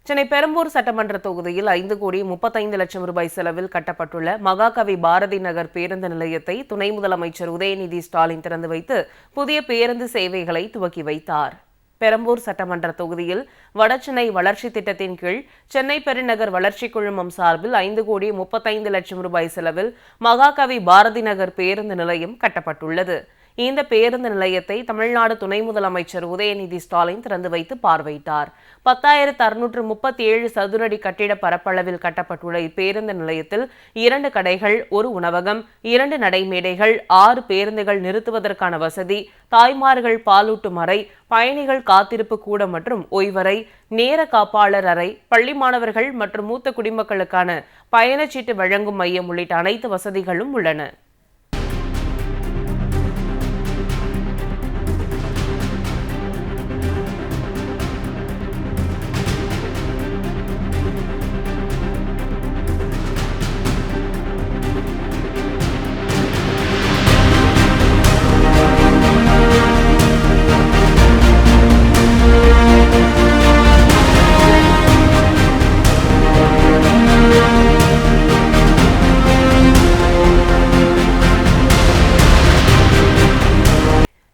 சென்னை பெரம்பூர் சட்டமன்ற தொகுதியில் 5,35,00,000 ரூபாய் செலவில் கட்டப்பட்டுள்ள மகாகவி பாரதி நகர் பேருந்து நிலையத்தை துணை முதலமைச்சர் உதயநிதி ஸ்டாலின் திறந்து வைத்து புதிய பேருந்து சேவைகளை துவக்கி வைத்தார். பெரம்பூர் சட்டமன்ற தொகுதியில் வடசென்னை வளர்ச்சி திட்டத்தின் கீழ் சென்னை பெருநகர் வளர்ச்சி குழுமம் சார்பில் 5,35,00,000 ரூபாய் செலவில் மகாகவி பாரதி நகர் பேருந்து நிலையம் கட்டப்பட்டுள்ளது. இந்த பேருந்து நிலையத்தை தமிழ்நாடு துணை முதலமைச்சர் உதயநிதி ஸ்டாலின் திறந்து வைத்து பார்வையிட்டார். 10,637 சதுரடி கட்டிட பரப்பளவில் கட்டப்பட்டுள்ள இப்பேருந்து நிலையத்தில் 2 கடைகள், 1 உணவகம், 2 நடைமேடைகள், 6 பேருந்துகள் நிறுத்துவதற்கான வசதி, தாய்மார்கள் பாலூட்டும் அறை, பயணிகள் காத்திருப்பு கூடம் மற்றும் ஓய்வறை, நேர காப்பாளர் அறை, பள்ளி மாணவர்கள் மற்றும் மூத்த குடிமக்களுக்கான பயணச்சீட்டு வழங்கும் மையம் உள்ளிட்ட அனைத்து வசதிகளும் உள்ளன.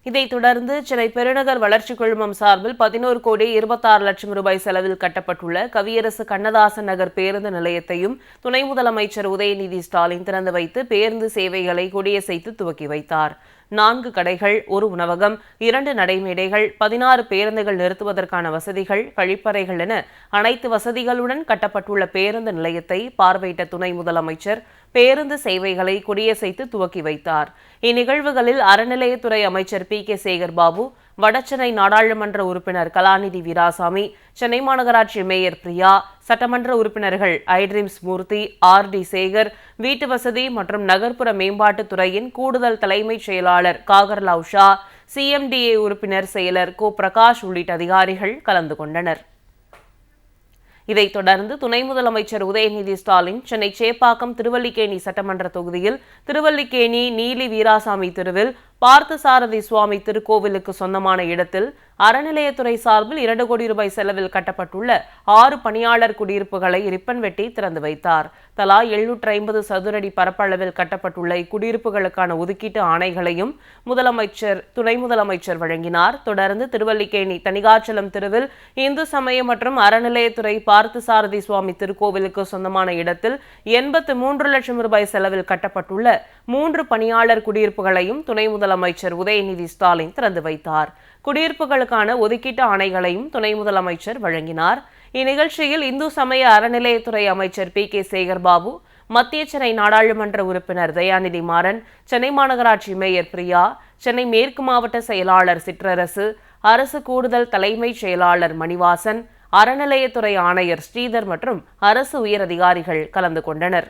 இதைத் தொடர்ந்து சென்னை பெருநகர் வளர்ச்சி குழுமம் சார்பில் 11,26,00,000 ரூபாய் செலவில் கட்டப்பட்டுள்ள கவியரசு கண்ணதாசன் நகர் பேருந்து நிலையத்தையும் துணை முதலமைச்சர் உதயநிதி ஸ்டாலின் திறந்து வைத்து பேருந்து சேவைகளை கொடியசைத்து துவக்கி வைத்தார். 4 கடைகள், 1 உணவகம், 2 நடைமேடைகள், 16 பேருந்துகள் நிறுத்துவதற்கான வசதிகள், கழிப்பறைகள் என அனைத்து வசதிகளுடன் கட்டப்பட்டுள்ள பேருந்து நிலையத்தை பார்வையிட்ட துணை முதலமைச்சர் பேருந்து சேவைகளை கொடியசைத்து துவக்கி வைத்தார். இந்நிகழ்வுகளில் அறநிலையத்துறை அமைச்சர் பி.கே. சேகர்பாபு, வடசென்னை நாடாளுமன்ற உறுப்பினர் கலாநிதி வீராசாமி, சென்னை மாநகராட்சி மேயர் பிரியா, சட்டமன்ற உறுப்பினர்கள் ஐட்ரீம்ஸ் மூர்த்தி, ஆர்.டி. சேகர், வீட்டு வசதி மற்றும் நகர்ப்புற மேம்பாட்டுத் துறையின் கூடுதல் தலைமைச் செயலாளர் காகர்லாவ் ஷா, சிஎம்டிஏ உறுப்பினர் செயலர் கோ. பிரகாஷ் உள்ளிட்ட அதிகாரிகள் கலந்து கொண்டனர். இதைத் தொடர்ந்து துணை முதலமைச்சர் உதயநிதி ஸ்டாலின் சென்னை சேப்பாக்கம் திருவல்லிக்கேணி சட்டமன்ற தொகுதியில் திருவல்லிக்கேணி நீலி வீராசாமி தெருவில் பார்த்தசாரதி சுவாமி திருக்கோவிலுக்கு சொந்தமான இடத்தில் அறநிலையத்துறை சார்பில் 2 கோடி ரூபாய் செலவில் கட்டப்பட்டுள்ள 6 பணியாளர் குடியிருப்புகளை ரிப்பன் வெட்டி திறந்து வைத்தார். தலா 750 சதுரடி பரப்பளவில் கட்டப்பட்டுள்ள இக்குடியிருப்புகளுக்கான ஒதுக்கீட்டு ஆணைகளையும் துணை முதலமைச்சர் வழங்கினார். தொடர்ந்து திருவல்லிக்கேணி தணிகாச்சலம் தெருவில் இந்து சமய மற்றும் அறநிலையத்துறை பார்த்தசாரதி சுவாமி திருக்கோவிலுக்கு சொந்தமான இடத்தில் 83 லட்சம் ரூபாய் செலவில் கட்டப்பட்டுள்ள 3 பணியாளர் குடியிருப்புகளையும் துணை முதலமைச்சர் உதயநிதி ஸ்டாலின் திறந்து வைத்தார். குடியிருப்புகளுக்கான ஒதுக்கீட்டு ஆணைகளையும் துணை முதலமைச்சர் வழங்கினார். இந்நிகழ்ச்சியில் இந்து சமய அறநிலையத்துறை அமைச்சர் பி.கே. சேகர்பாபு, மத்திய சென்னை நாடாளுமன்ற உறுப்பினர் தயாநிதி மாறன், சென்னை மாநகராட்சி மேயர் பிரியா, சென்னை மேற்கு மாவட்ட செயலாளர் சிற்றரசு, அரசு கூடுதல் தலைமைச் செயலாளர் மணிவாசன், அறநிலையத்துறை ஆணையர் ஸ்ரீதர் மற்றும் அரசு உயர் அதிகாரிகள் கலந்து கொண்டனர்.